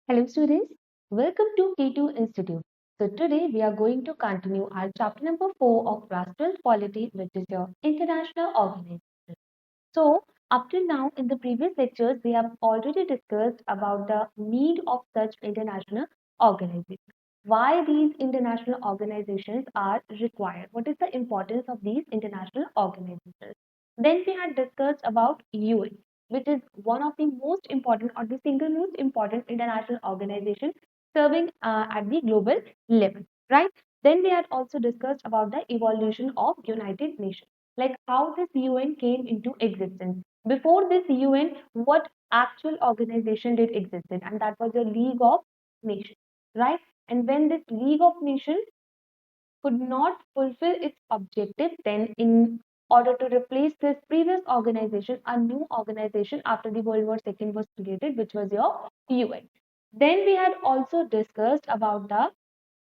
Hello students, welcome to K2 Institute. So today we are going to continue our chapter number 4 of class 12 polity, which is your international organization. So up till now in the previous lectures we have already discussed about the need of such international organizations. Why these international organizations are required? What is the importance of these international organizations? Then we had discussed about UN, which is one of the most important or the single most important international organization serving at the global level, right? Then we had also discussed about the evolution of United Nations, like how this UN came into existence. Before this UN, what actual organization did exist in? And that was the League of Nations, right? And when this League of Nations could not fulfill its objective, then in order to replace this previous organization, a new organization after the World War II was created, which was your UN. Then we had also discussed about the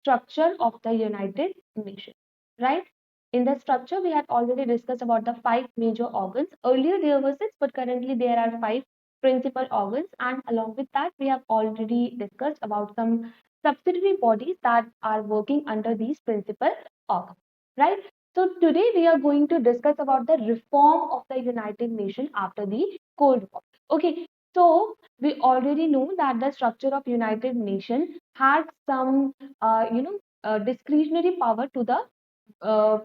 structure of the United Nations, right? In the structure, we had already discussed about the five major organs. Earlier there were six, but currently there are five principal organs. And along with that, we have already discussed about some subsidiary bodies that are working under these principal organs, right? So today we are going to discuss about the reform of the United Nations after the Cold War. Okay, so we already know that the structure of United Nations had some, discretionary power to the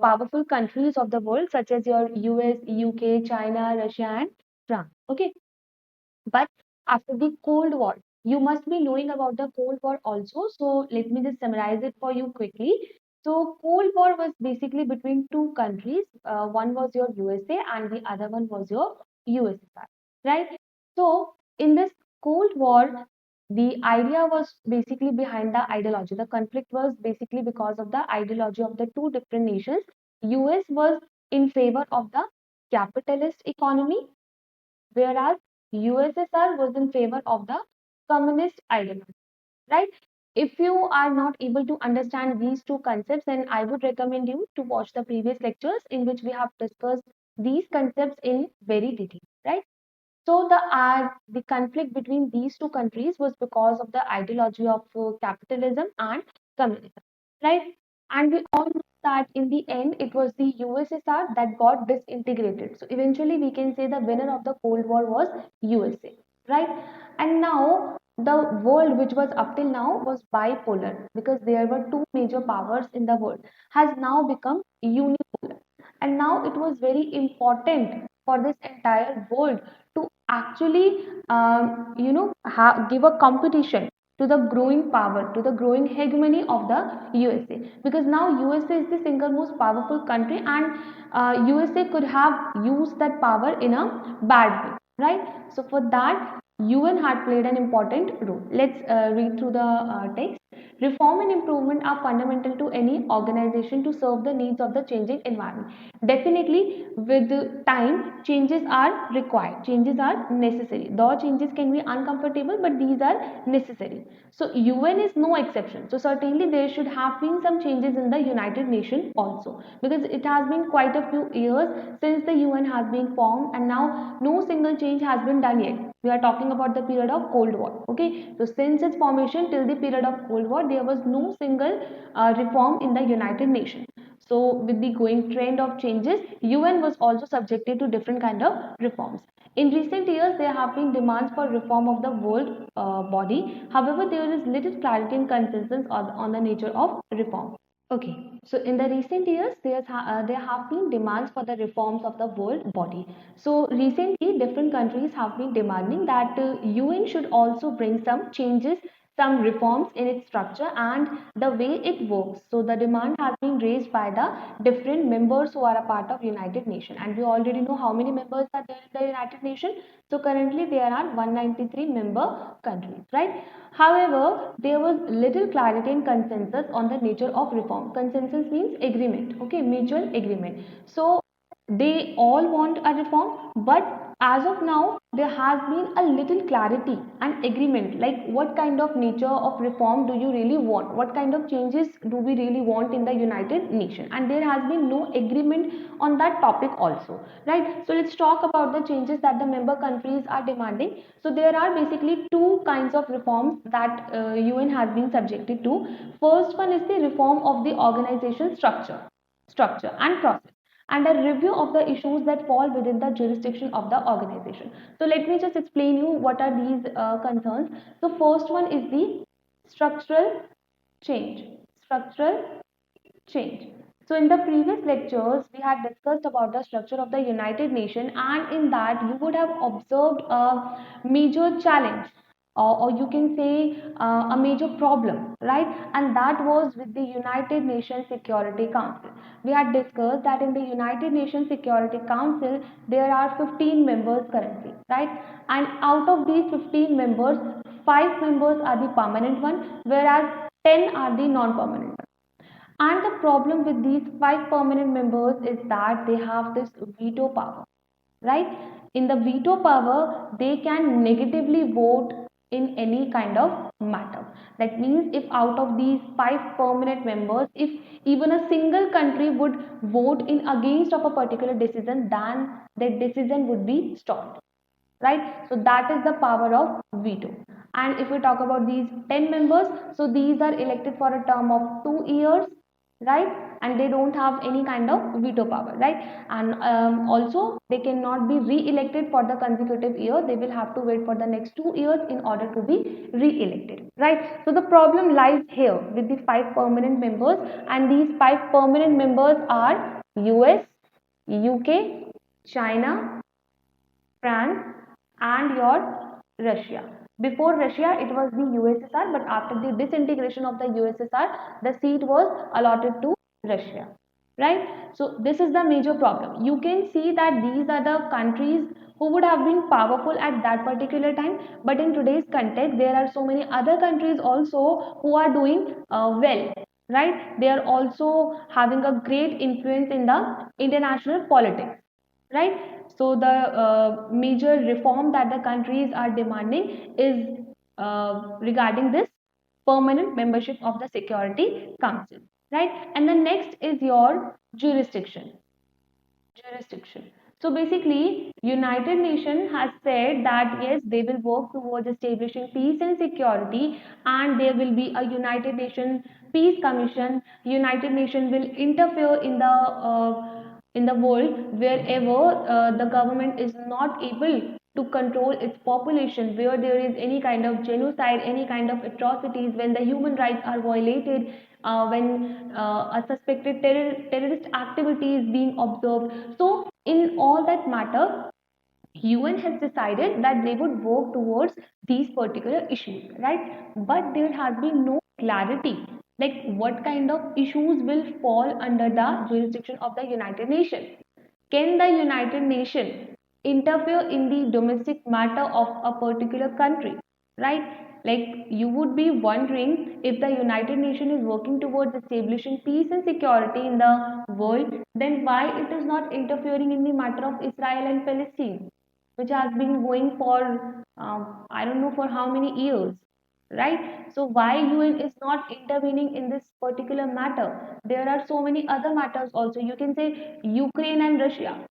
powerful countries of the world, such as your US, UK, China, Russia, and France. Okay, but after the Cold War, you must be knowing about the Cold War also. So let me just summarize it for you quickly. So Cold War was basically between two countries. One was your USA and the other one was your USSR, right? So in this Cold War, the idea was basically behind the ideology. The conflict was basically because of the ideology of the two different nations. US was in favor of the capitalist economy, whereas USSR was in favor of the communist ideology, right? If you are not able to understand these two concepts, then I would recommend you to watch the previous lectures in which we have discussed these concepts in very detail, right? So the conflict between these two countries was because of the ideology of capitalism and communism, right? And we all know that in the end it was the USSR that got disintegrated. So eventually we can say the winner of the Cold War was USA, right? And now the world, which was up till now was bipolar because there were two major powers in the world, has now become unipolar. And now it was very important for this entire world to actually give a competition to the growing power, to the growing hegemony of the USA, because now USA is the single most powerful country, and USA could have used that power in a bad way, right? So for that, UN had played an important role. Let's read through the text. Reform and improvement are fundamental to any organization to serve the needs of the changing environment. Definitely, with time, changes are required, changes are necessary. Though changes can be uncomfortable, but these are necessary. So, UN is no exception. So, certainly, there should have been some changes in the United Nations also, because it has been quite a few years since the UN has been formed, and now no single change has been done yet. We are talking about the period of Cold War. Okay, so since its formation till the period of Cold War, there was no single reform in the United Nations. So with the going trend of changes, UN was also subjected to different kind of reforms. In recent years, there have been demands for reform of the world body. However, there is little clarity and consensus on the nature of reform. Okay, so in the recent years, there have been demands for the reforms of the world body. So recently, different countries have been demanding that UN should also bring some changes, some reforms in its structure and the way it works. So the demand has been raised by the different members who are a part of United Nations, and we already know how many members are there in the United Nations. So currently, there are 193 member countries, right? However, there was little clarity and consensus on the nature of reform. Consensus means agreement, okay, mutual agreement. So they all want a reform, but as of now there has been a little clarity and agreement, like what kind of nature of reform do you really want, what kind of changes do we really want in the United Nations, and there has been no agreement on that topic also, right? So let's talk about the changes that the member countries are demanding. So there are basically two kinds of reforms that UN has been subjected to. First one is the reform of the organization structure and process, and a review of the issues that fall within the jurisdiction of the organization. So let me just explain you what are these concerns. So first one is the structural change. Structural change. So in the previous lectures, we had discussed about the structure of the United Nations, and in that you would have observed a major challenge, or you can say a major problem, right? And that was with the United Nations Security Council. We had discussed that in the United Nations Security Council, there are 15 members currently, right? And out of these 15 members, 5 members are the permanent one, whereas 10 are the non-permanent. And the problem with these 5 permanent members is that they have this veto power, right? In the veto power, they can negatively vote in any kind of matter. That means if out of these 5 permanent members, if even a single country would vote in against of a particular decision, then that decision would be stopped, right? So that is the power of veto. And if we talk about these 10 members, so these are elected for a term of 2 years, right? And they don't have any kind of veto power, right? And also they cannot be re-elected for the consecutive year. They will have to wait for the next 2 years in order to be re-elected, right? So the problem lies here with the 5 permanent members, and these 5 permanent members are US, UK, China, France, and your Russia. Before Russia, it was the USSR, but after the disintegration of the USSR, the seat was allotted to Russia. Right? So, this is the major problem. You can see that these are the countries who would have been powerful at that particular time, but in today's context, there are so many other countries also who are doing well, right? They are also having a great influence in the international politics, right? So the major reform that the countries are demanding is regarding this permanent membership of the Security Council, right? And the next is your jurisdiction. So basically, United Nations has said that yes, they will work towards establishing peace and security, and there will be a United Nations Peace Commission. United Nations will interfere in the world wherever the government is not able to control its population, where there is any kind of genocide, any kind of atrocities, when the human rights are violated, when a suspected terrorist activity is being observed. So, in all that matter, UN has decided that they would work towards these particular issues, right? But there has been no clarity, like what kind of issues will fall under the jurisdiction of the United Nations. Can the United Nations interfere in the domestic matter of a particular country? Right? Like you would be wondering, if the United Nations is working towards establishing peace and security in the world, then why it is not interfering in the matter of Israel and Palestine, which has been going for I don't know for how many years, right? So why UN is not intervening in this particular matter? There are so many other matters also. You can say Ukraine and Russia,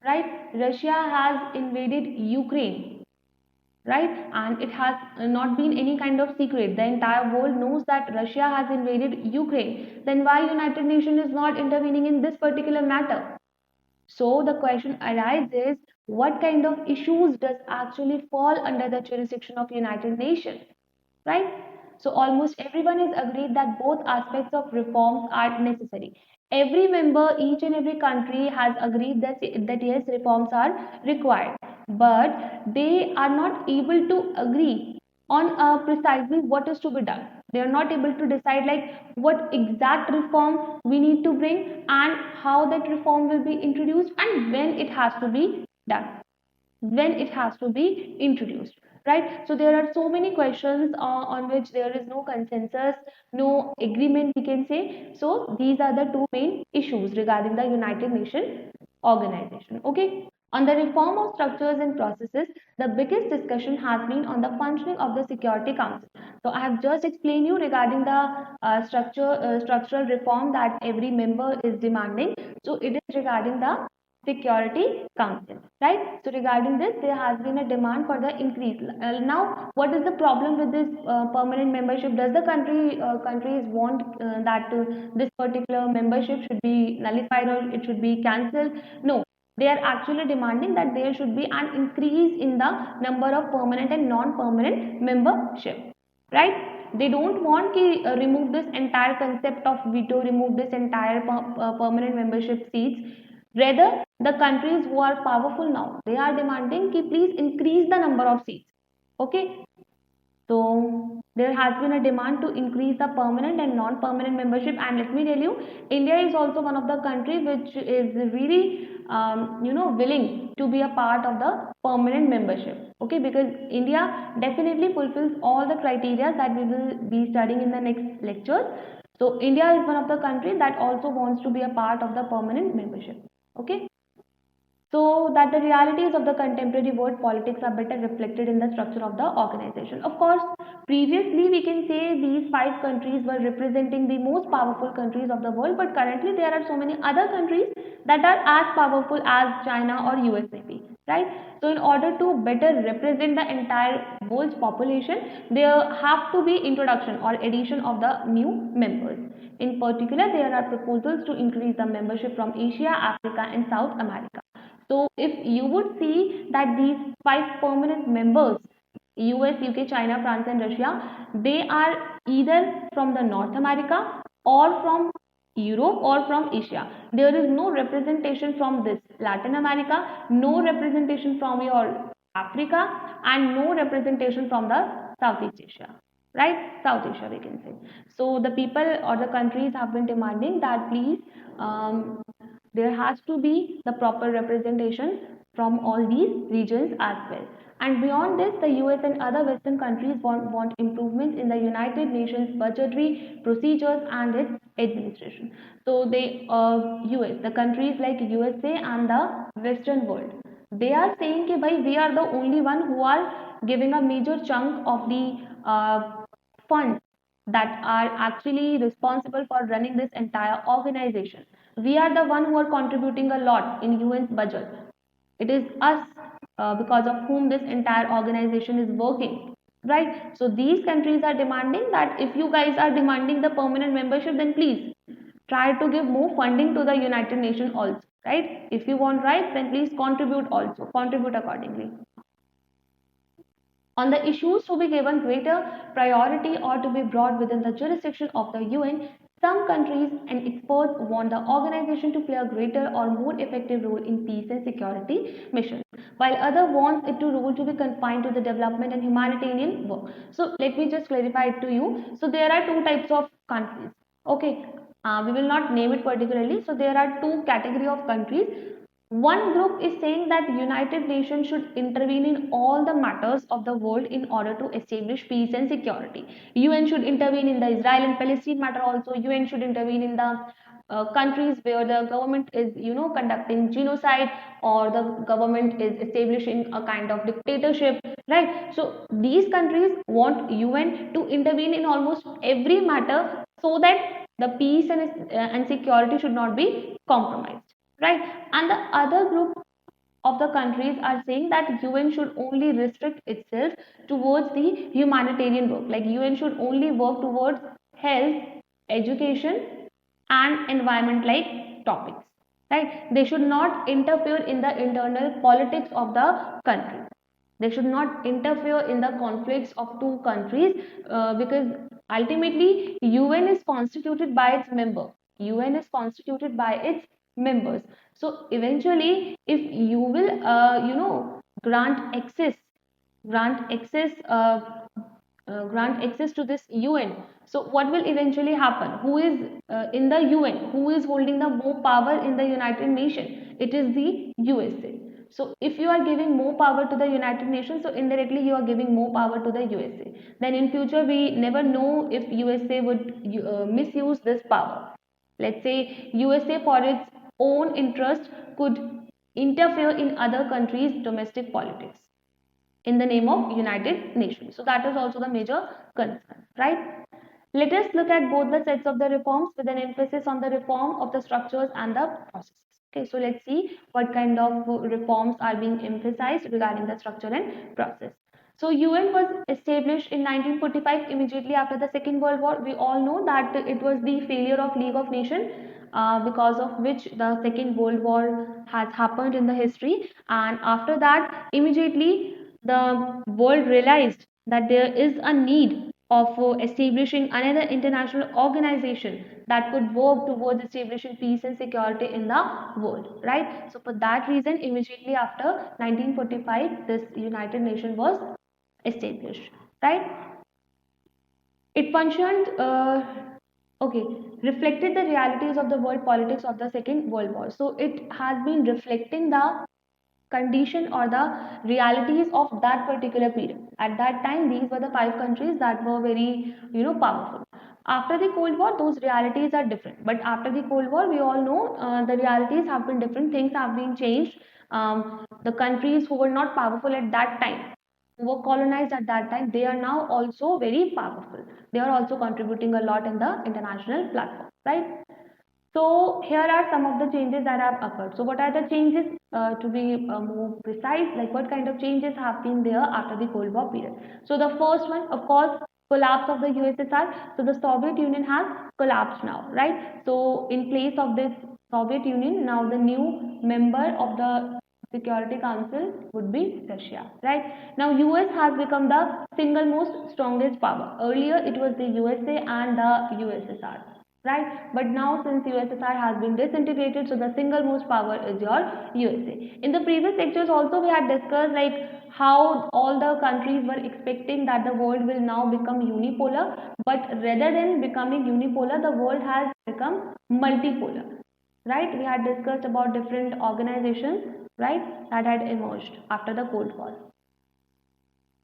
right? Russia has invaded Ukraine, right? And it has not been any kind of secret. The entire world knows that Russia has invaded Ukraine. Then why United Nations is not intervening in this particular matter? So the question arises, what kind of issues does actually fall under the jurisdiction of United Nations, right? So almost everyone is agreed that both aspects of reforms are necessary. Every member, each and every country has agreed that yes, reforms are required, but they are not able to agree on precisely what is to be done. They are not able to decide like what exact reform we need to bring and how that reform will be introduced and when it has to be done, when it has to be introduced, right? So there are so many questions on which there is no consensus, no agreement, we can say. So these are the two main issues regarding the United Nations organization. Okay. On the reform of structures and processes, the biggest discussion has been on the functioning of the Security Council. So I have just explained you regarding the structural reform that every member is demanding. So it is regarding the Security Council, right? So regarding this, there has been a demand for the increase. Now, what is the problem with this permanent membership? Does the countries want that this particular membership should be nullified or it should be cancelled? No, they are actually demanding that there should be an increase in the number of permanent and non-permanent membership, right? They don't want to remove this entire concept of veto, remove this entire permanent membership seats. Rather, the countries who are powerful now, they are demanding ki please increase the number of seats. Okay, so there has been a demand to increase the permanent and non-permanent membership, and let me tell you, India is also one of the countries which is really, willing to be a part of the permanent membership. Okay, because India definitely fulfills all the criteria that we will be studying in the next lectures. So India is one of the countries that also wants to be a part of the permanent membership. Okay, so that the realities of the contemporary world politics are better reflected in the structure of the organization. Of course, previously we can say these five countries were representing the most powerful countries of the world, but currently there are so many other countries that are as powerful as China or US maybe, right? So in order to better represent the entire world's population, there have to be introduction or addition of the new members. In particular, there are proposals to increase the membership from Asia, Africa, and South America. So if you would see that these five permanent members, US, UK, China, France, and Russia, they are either from the North America or from Europe or from Asia. There is no representation from this Latin America, no representation from your Africa, and no representation from the Southeast Asia. Right? South Asia, we can say. So the people or the countries have been demanding that please there has to be the proper representation from all these regions as well. And beyond this, the US and other Western countries want improvements in the United Nations budgetary procedures and its administration. So they, US, the countries like USA and the Western world, they are saying that we are the only one who are giving a major chunk of the funds that are actually responsible for running this entire organization. We are the one who are contributing a lot in UN's budget. It is us because of whom this entire organization is working, right? So these countries are demanding that if you guys are demanding the permanent membership, then please try to give more funding to the United Nations also, right? If you want rights, then please contribute also, contribute accordingly. On the issues to be given greater priority or to be brought within the jurisdiction of the UN, some countries and experts want the organization to play a greater or more effective role in peace and security missions, while others want it to role to be confined to the development and humanitarian work. So let me just clarify it to you. So there are two types of countries. Okay, we will not name it particularly. So there are two category of countries. One group is saying that United Nations should intervene in all the matters of the world in order to establish peace and security. UN should intervene in the Israel and Palestine matter also. UN should intervene in the countries where the government is, conducting genocide or the government is establishing a kind of dictatorship, right? So these countries want UN to intervene in almost every matter so that the peace and security should not be compromised, right? And the other group of the countries are saying that UN should only restrict itself towards the humanitarian work, like UN should only work towards health, education, and environment like topics, right? They should not interfere in the internal politics of the country. They should not interfere in the conflicts of two countries, because ultimately UN is constituted by its member. UN is constituted by its members. So eventually, if you will, grant access, grant access, grant access to this UN. So what will eventually happen? Who is in the UN? Who is holding the more power in the United Nations? It is the USA. So if you are giving more power to the United Nations, so indirectly you are giving more power to the USA. Then in future we never know if USA would misuse this power. Let's say USA for its own interest could interfere in other countries' domestic politics in the name of United Nations. So that is also the major concern, right? Let us look at both the sets of the reforms with an emphasis on the reform of the structures and the processes. Okay, so let's see what kind of reforms are being emphasized regarding the structure and process. So UN was established in 1945 immediately after the Second World War. We all know that it was the failure of League of Nations because of which the Second World War has happened in the history. And after that, immediately the world realized that there is a need of establishing another international organization that could work towards establishing peace and security in the world, right? So for that reason, immediately after 1945, this United Nations was established, right? It functioned, okay, reflected the realities of the world politics of the Second World War. So it has been reflecting the condition or the realities of that particular period. At that time, these were the five countries that were very, powerful. After the Cold War, those realities are different. But after the Cold War, we all know the realities have been different. Things have been changed. The countries who were not powerful at that time, who were colonized at that time, they are now also very powerful. They are also contributing a lot in the international platform, right? So here are some of the changes that have occurred. So what are the changes to be more precise? Like what kind of changes have been there after the Cold War period? So the first one, of course, collapse of the USSR. So the Soviet Union has collapsed now, right? So in place of this Soviet Union, now the new member of the Security Council would be Russia, right? Now US has become the single most strongest power. Earlier it was the USA and the USSR, right? But now since USSR has been disintegrated, so the single most power is your USA. In the previous lectures also we had discussed like how all the countries were expecting that the world will now become unipolar, but rather than becoming unipolar, the world has become multipolar, right? We had discussed about different organizations, right, that had emerged after the Cold War.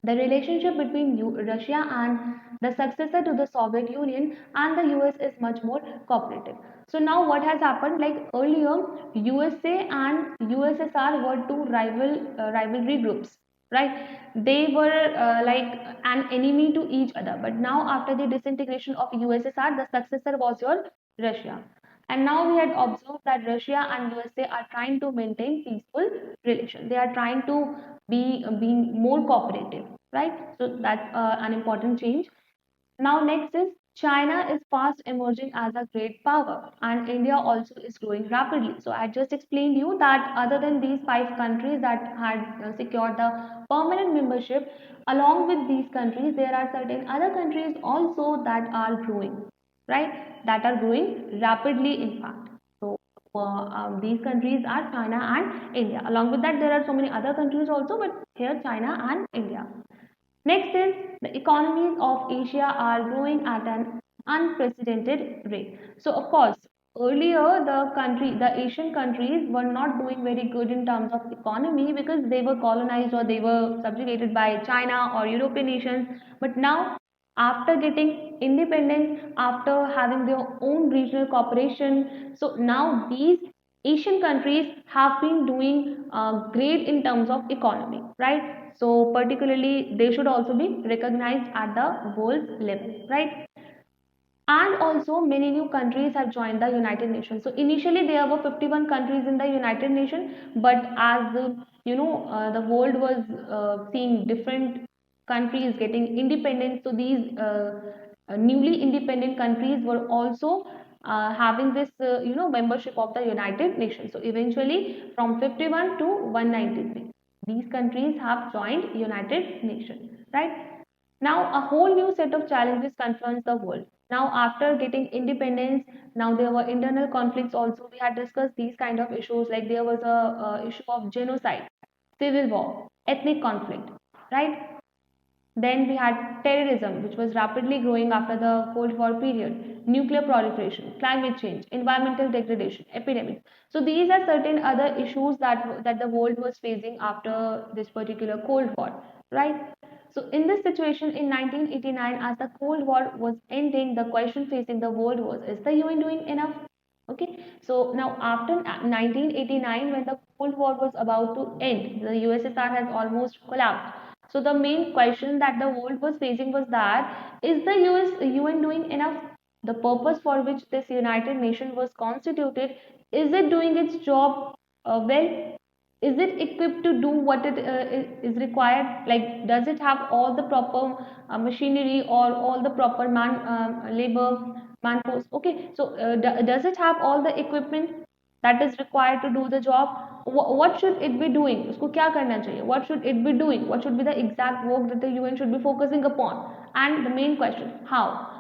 The relationship between Russia and the successor to the Soviet Union and the US is much more cooperative. So now what has happened? Like earlier, USA and USSR were two rivalry groups, right? They were like an enemy to each other. But now after the disintegration of USSR, the successor was your Russia. And now we had observed that Russia and USA are trying to maintain peaceful relations. They are trying to be being more cooperative, right? So that's an important change. Now next is China is fast emerging as a great power, and India also is growing rapidly. So I just explained you that other than these five countries that had secured the permanent membership, along with these countries, there are certain other countries also that are growing, right? That are growing rapidly, in fact. So these countries are China and India. Along with that, there are so many other countries also, but here China and India. Next is the economies of Asia are growing at an unprecedented rate. So of course, earlier the Asian countries were not doing very good in terms of economy because they were colonized or they were subjugated by China or European nations. But now, after getting independence, after having their own regional cooperation, so now these Asian countries have been doing great in terms of economy, right? So particularly they should also be recognized at the world level, right? And also many new countries have joined the United Nations. So initially there were 51 countries in the United Nations, but as the world was seeing different countries getting independent, so these newly independent countries were also having this membership of the United Nations. So eventually from 51 to 193, these countries have joined United Nations, right? Now, a whole new set of challenges confronts the world. Now, after getting independence, now there were internal conflicts also. We had discussed these kind of issues, like there was a issue of genocide, civil war, ethnic conflict, right? Then we had terrorism, which was rapidly growing after the Cold War period, nuclear proliferation, climate change, environmental degradation, epidemics. So these are certain other issues that the world was facing after this particular Cold War, right? So in this situation in 1989, as the Cold War was ending, the question facing the world was: Is the UN doing enough? Okay, so now after 1989, when the Cold War was about to end, the USSR has almost collapsed. So the main question that the world was facing was that, is the UN doing enough? The purpose for which this United Nations was constituted, is it doing its job well? Is it equipped to do what it is required? Like, does it have all the proper machinery or all the proper labor man force? Okay, so does it have all the equipment that is required to do the job? What should it be doing? Usko kya karna chahiye? What should it be doing? What should be the exact work that the UN should be focusing upon? And the main question, how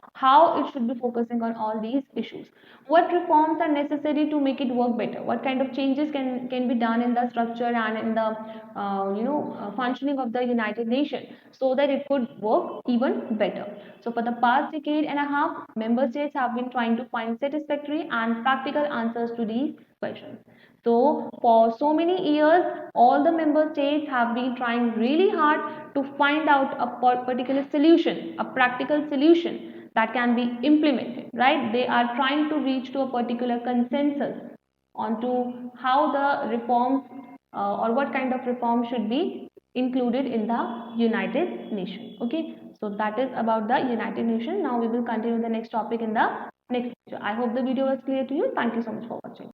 it should be focusing on all these issues? What reforms are necessary to make it work better? What kind of changes can be done in the structure and in the functioning of the United Nations, so that it could work even better? So for the past decade and a half, member states have been trying to find satisfactory and practical answers to these questions. So for so many years, all the member states have been trying really hard to find out a particular solution, a practical solution that can be implemented, right? They are trying to reach to a particular consensus onto how the reforms or what kind of reform should be included in the United Nations. Okay, so that is about the United Nations. Now we will continue the next topic in the next video. I hope the video was clear to you. Thank you so much for watching.